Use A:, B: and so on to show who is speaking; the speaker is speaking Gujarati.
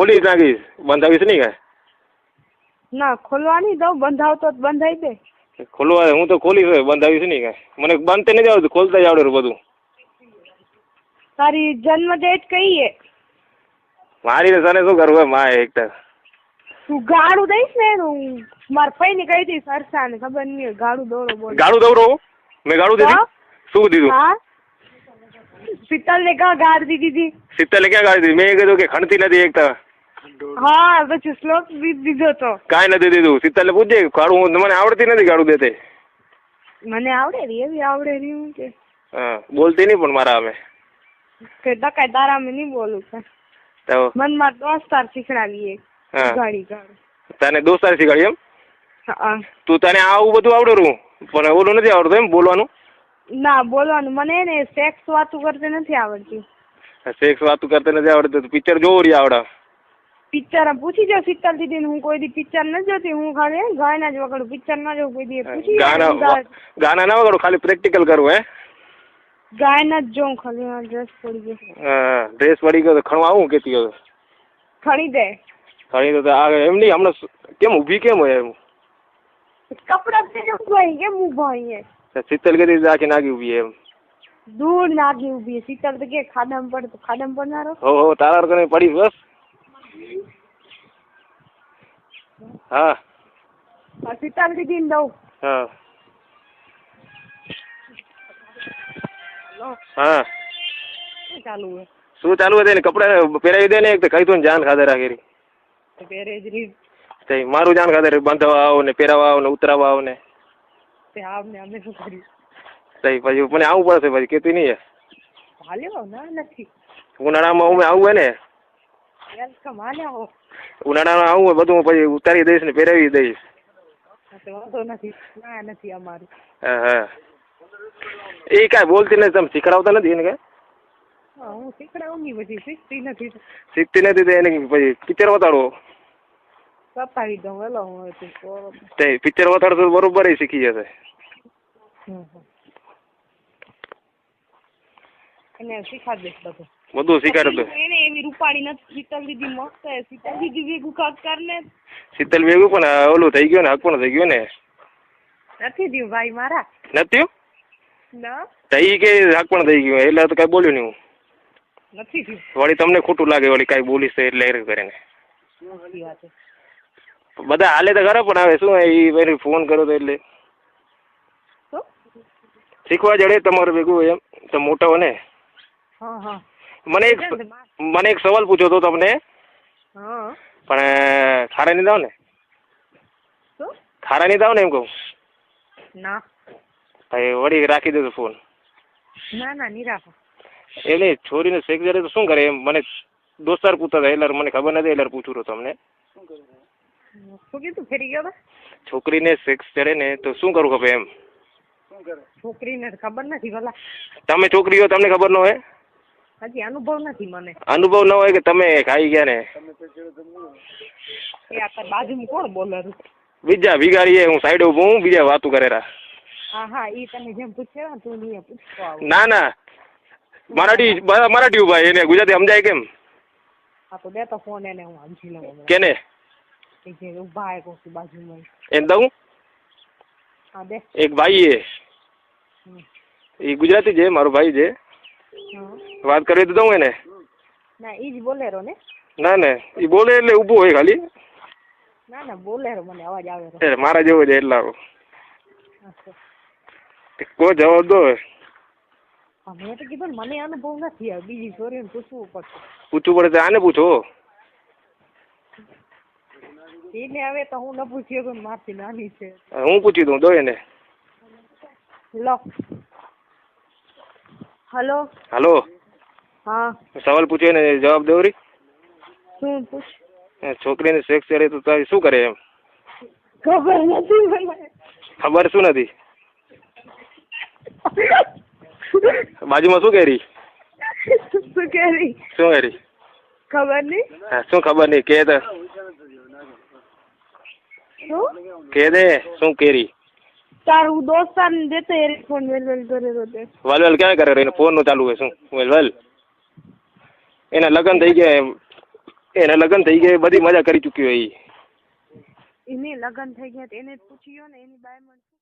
A: ખોલી જ નાખીશ, બંધાવીશ નહીં કાંઈ.
B: ના ખોલવાની દઉં, બંધાવતો બંધાઈ દે.
A: ખોલવા હું તો ખોલીશ, બંધાવીશ નહીં કાંઈ. મને બાંધતે નથી આવડતું, ખોલતા જ આવડે બધું.
B: તારી જન્મ ડેટ કઈ હે?
A: મારી તને શું કરવું માં એકતા.
B: તું ગાળું દઈશ ને હું મારા ફઈ ને કહી દઈશ હર્ષા ને ખબર નહીં ગાળું દોરો બોલ.
A: ગાળું દવરો? મેં ગાળું દીધી? શું દીધું?
B: હા શીતલ ને ક્યાં ગાળ દીધી?
A: શીતલે ક્યાં ગાળી દીધી? મેં કીધું કે ખણતી નથી એકતા.
B: હા પછી શ્લોક દીધો તો.
A: કાંઈ નથી દીધું. શીતલને પૂછજે ગાળું, મને આવડતી નથી ગાળું દેતે. મને
B: આવડે રી એવી આવડે રી હું કે.
A: હા બોલતી નહીં પણ મારા અમે
B: કે દકાઈ તારા મેં નહીં બોલું કે. તો મન માં દોસ્તાર શીખડાવીએ.
A: હા
B: ગાડી ગાડી.
A: તને દોસ્તાર શીખવાડી એમ?
B: હા.
A: તું તને આવું બધું આવડે પણ ઓલું નથી આવડતું એમ બોલવાનું?
B: ના બોલવાનું મને ને સેક્સ વાતું કરતે નથી આવડતી.
A: સેક્સ વાતું કરતે નથી આવડતું? પિક્ચર જોવું રહી આવડે?
B: પિક્ચર પૂછી જો શીતલ દીદી ને, હું કોઈ દી પિક્ચર ન જોતી, હું ખાલી ગાયના જ વગાડું, પિક્ચર ન જોઉં કોઈ દી. પૂછી
A: ગાના ના વગાડું, ખાલી પ્રેક્ટિકલ કરવું? હે
B: ગાયના જ જોઉં ખાલી. ડ્રેસ પડી ગયો. હા
A: ડ્રેસ પડી ગયો તો ખણવા આવું કેતી હતો?
B: ખણી દે.
A: ખણી તો એમ નહીં, હમણાં કેમ ઊભી કેમ હોય એમ?
B: કપડા ઉભાઈ કેમ ઉભાઈ?
A: શીતલ કદી આખી નાખી ઊભી એમ?
B: દૂર નાખી ઊભી. શીતલ તો કે ખાડામાં પડે તો ખાડામાં પડનારો.
A: હો તારા કને પડી બસ. હા
B: શીતલ દીદી ને દઉં.
A: હા હા
B: શું ચાલુ હે?
A: શું ચાલુ હતું? એને કપડા પહેરાવી દે ને, એક તો કહી તું જાન ખાધે રાખેલી.
B: પહેરે જ રીત.
A: મારું જાન ખાધે બાંધવા આવો ને, પહેરાવા આવો ને, ઉતરાવા આવો ને.
B: અમે શું કર્યું?
A: પછી મને આવવું પડશે પછી કેતી નહીં?
B: હાલ્યો ના નથી.
A: ઉનાળામાં હું આવું હોય ને,
B: વેલકમ હાલ્યા.
A: ઉનાળામાં આવું હોય બધું પછી ઉતારી દઈશ ને પહેરાવી દઈશ.
B: વાંધો નથી. ના નથી અમારું.
A: હા હા એ કાંઈ બોલતી નથી, તમે શીખડાવતા નથી એને? કાંઈ
B: હું શીખડાવું નહીં, પછી શીખતી નથી.
A: શીખતી નથી તો એને પછી પિક્ચર વતાડો.
B: બતાવી દઉં વેલો. હું
A: પિક્ચર વતાડતો બરોબર એ શીખી જશે.
B: એને શીખાડ દઈશ બધું.
A: બધું શીખાડ દો.
B: એને એવી રૂપાળી નથી. શીતલ દીદી મસ્ત હે. શીતલ દીદી ભેગું કાક કર ને.
A: શીતલ ભેગું પણ ઓલું થઈ ગયું ને, હક પણ થઈ ગયું ને.
B: નથી થયું ભાઈ મારા.
A: નથી
B: ના
A: થઈ કે હક પણ થઈ ગયું એટલે તો કઈ બોલ્યું નહીં હું.
B: નથી થયું.
A: વળી તમને ખોટું લાગે વળી કઈ બોલીશ એટલે એ કરે ને. બધા હાલે તો ખરા પણ હવે શું એ ફોન કર્યો તો એટલે શીખવા જડે તમારે ભેગું એમ તો મોટા હો ને. મને એક સવાલ પૂછ્યો હતો તમને, પણ ખારા નહીં દાવ ને? ખારા નહીં દાવ ને એમ કહું?
B: ના
A: વળી રાખી દેજો ફોન.
B: ના ના નહીં રાખો.
A: એટલે છોરીને શેક જડે તો શું કરે એમ? મને દોસ્તાર પૂછતા હતા એટલે મને ખબર નથી એટલે પૂછું છું તમને.
B: શું કીધું? ફેરી ગયો?
A: છોકરીને સેક્સ ચડે ને તો શું કરવું ખબર એમ?
B: છોકરીને ખબર નથી ભલા.
A: તમે છોકરી હો, તમને ખબર ન હોય?
B: હજી અનુભવ નથી મને.
A: અનુભવ ન હોય કે તમે ખાઈ ગયા ને?
B: એ આ બાજુમાં કોણ બોલે?
A: બીજા ભિખારી હું સાઈડ ઉભો હું, બીજા વાતું કરેરા.
B: હા હા ઈ તમે જેમ પૂછ્યા તું નહીં પૂછતો.
A: ના ના મરાઠી ઉભા એને ગુજરાતી સમજાય કેમ?
B: હા તો દે તો ફોન એને હું સમજી લઉં.
A: કેને?
B: એ જે ઉભા હે કોકી બાજુમાં
A: એમ દઉં?
B: હા દે. એક
A: ભાઈ એ ગુજરાતી છે, મારો ભાઈ છે. વાત કરવી તો દઉં એને?
B: ના ઈ જ બોલેરો ને.
A: ના ના એ બોલે એટલે ઊભો હોય ખાલી.
B: ના ના બોલેરો મને અવાજ આવે.
A: મારા જેવો છે એટલા કોઈ જવાબ દો.
B: મેં તો કીધું મને અનુભવ નથી. બીજી છોરીને પૂછવું પડશે.
A: પૂછવું પડે આને પૂછો.
B: એને હવે તો હું ન પૂછી શકું, મારથી નાની છે.
A: હું પૂછી દઉં, દો એને.
B: લો હલો.
A: હલો.
B: હા
A: સવાલ પૂછ્યો ને જવાબ દો રી.
B: શું પૂછ?
A: છોકરીને સેક્સ કરે તો તારી શું કરે એમ?
B: ખબર નથી મને.
A: ખબર શું નથી? બાજુમાં શું કરી?
B: શું કરી?
A: શું કરી?
B: ખબર નહીં.
A: શું ખબર નહીં કે તો કે દે શું કરી?
B: તારું દોસ્તાર ને દેતો એ ફોન વેલવેલ કરે તે.
A: વેલવેલ ક્યાં કરે? એને ફોન નું ચાલુ હોય શું વેલવેલ? એના લગ્ન થઈ ગયા એના લગ્ન થઈ ગયા, બધી મજા કરી ચૂક્યો એ.
B: એને લગ્ન થઈ ગયા તો એને જ પૂછી લો ને એની બાય મળશે.